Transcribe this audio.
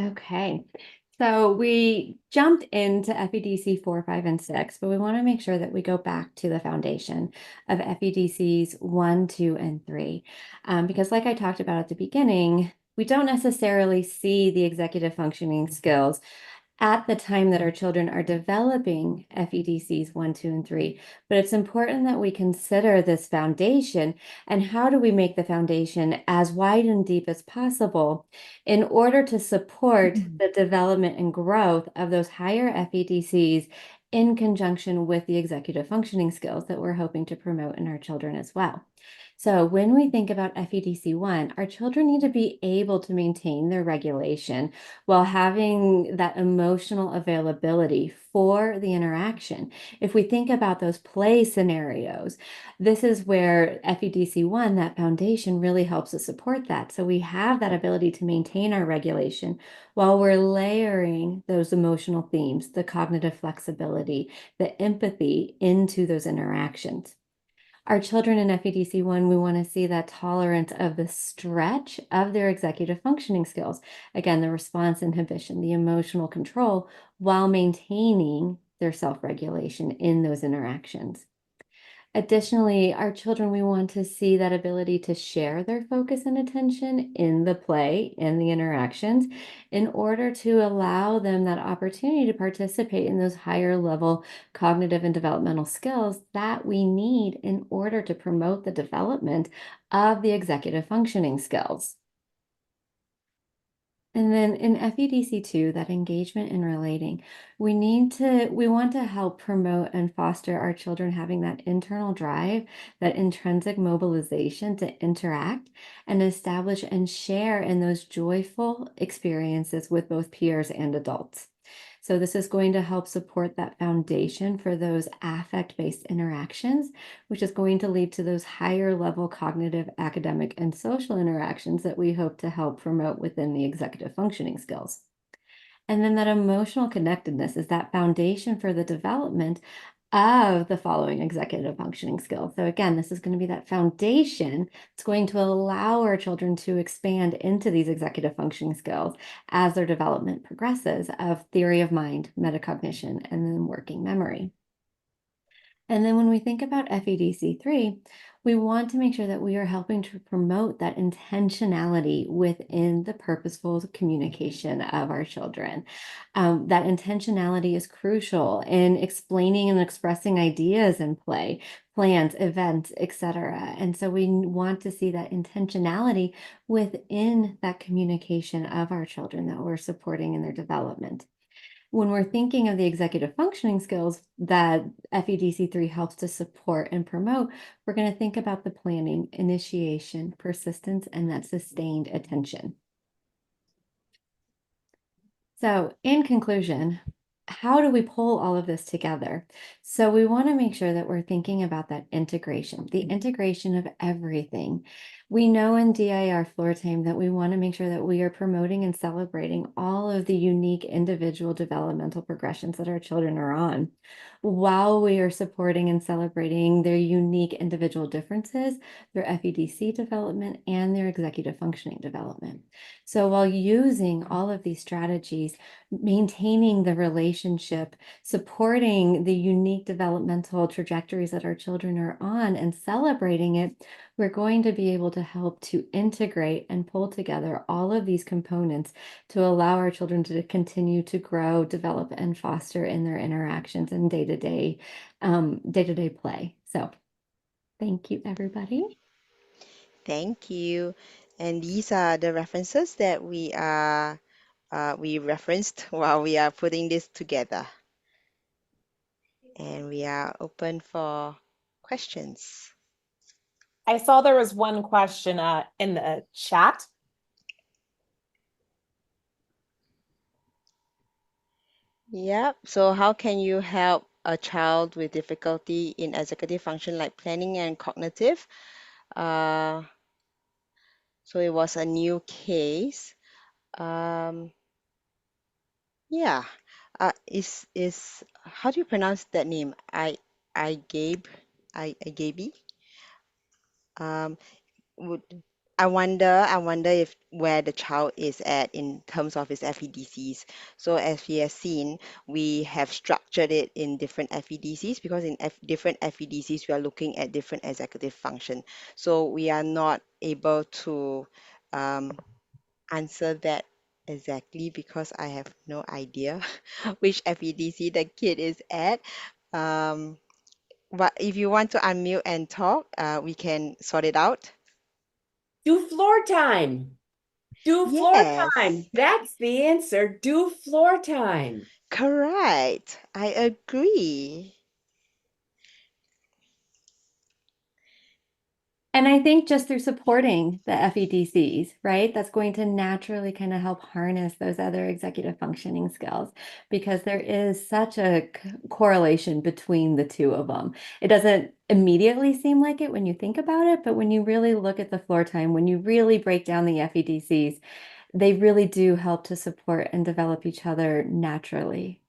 Okay. So we jumped into FEDC 4, 5, and 6, but we want to make sure that we go back to the foundation of FEDCs 1, 2, and 3. Because like I talked about at the beginning, we don't necessarily see the executive functioning skills at the time that our children are developing FEDCs 1, 2, and 3. But it's important that we consider this foundation and how do we make the foundation as wide and deep as possible in order to support the development and growth of those higher FEDCs in conjunction with the executive functioning skills that we're hoping to promote in our children as well. So when we think about FEDC1, our children need to be able to maintain their regulation while having that emotional availability for the interaction. If we think about those play scenarios, this is where FEDC1, that foundation, really helps us support that. So we have that ability to maintain our regulation while we're layering those emotional themes, the cognitive flexibility, the empathy into those interactions. Our children in FEDC1, we want to see that tolerance of the stretch of their executive functioning skills. Again, the response inhibition, the emotional control, while maintaining their self-regulation in those interactions. Additionally, our children, we want to see that ability to share their focus and attention in the play, in the interactions, in order to allow them that opportunity to participate in those higher level cognitive and developmental skills that we need in order to promote the development of the executive functioning skills. And then in FEDC2, that engagement and relating, we want to help promote and foster our children having that internal drive, that intrinsic mobilization to interact and establish and share in those joyful experiences with both peers and adults. So this is going to help support that foundation for those affect-based interactions, which is going to lead to those higher level cognitive, academic, and social interactions that we hope to help promote within the executive functioning skills. And then that emotional connectedness is that foundation for the development of the following executive functioning skills. So again, this is going to be that foundation. It's going to allow our children to expand into these executive functioning skills as their development progresses of theory of mind, metacognition, and then working memory. And then when we think about FEDC3, we want to make sure that we are helping to promote that intentionality within the purposeful communication of our children. That intentionality is crucial in explaining and expressing ideas in play, plans, events, etc. And so we want to see that intentionality within that communication of our children that we're supporting in their development. When we're thinking of the executive functioning skills that FEDC3 helps to support and promote, we're going to think about the planning, initiation, persistence, and that sustained attention. So in conclusion, how do we pull all of this together? So we want to make sure that we're thinking about that integration, the integration of everything. We know in DIR Floortime that we want to make sure that we are promoting and celebrating all of the unique individual developmental progressions that our children are on, while we are supporting and celebrating their unique individual differences, their FEDC development, and their executive functioning development. So while using all of these strategies, maintaining the relationship, supporting the unique developmental trajectories that our children are on, and celebrating it, we're going to be able to help to integrate and pull together all of these components to allow our children to continue to grow, develop, and foster in their interactions and day-to-day play. So thank you, everybody. Thank you. And these are the references that we referenced while we are putting this together. And we are open for questions. I saw there was one question in the chat. Yep. So how can you help a child with difficulty in executive function like planning and cognitive? Uh, so it was a new case. Um, yeah. Is how do you pronounce that name? I Gabe, I Gaby. Um, would I wonder if where the child is at in terms of his FEDCs. So as we have seen, we have structured it in different FEDCs because in different FEDCs we are looking at different executive function. So we are not able to um, answer that exactly because I have no idea which FEDC the kid is at. Um, but if you want to unmute and talk, we can sort it out. Do floor time. Do floor Yes, time. That's the answer. Do floor time. correct. I agree. And I think just through supporting the FEDCs, right, that's going to naturally kind of help harness those other executive functioning skills because there is such a correlation between the two of them. It doesn't immediately seem like it when you think about it, but when you really look at the floor time, when you really break down the FEDCs, they really do help to support and develop each other naturally.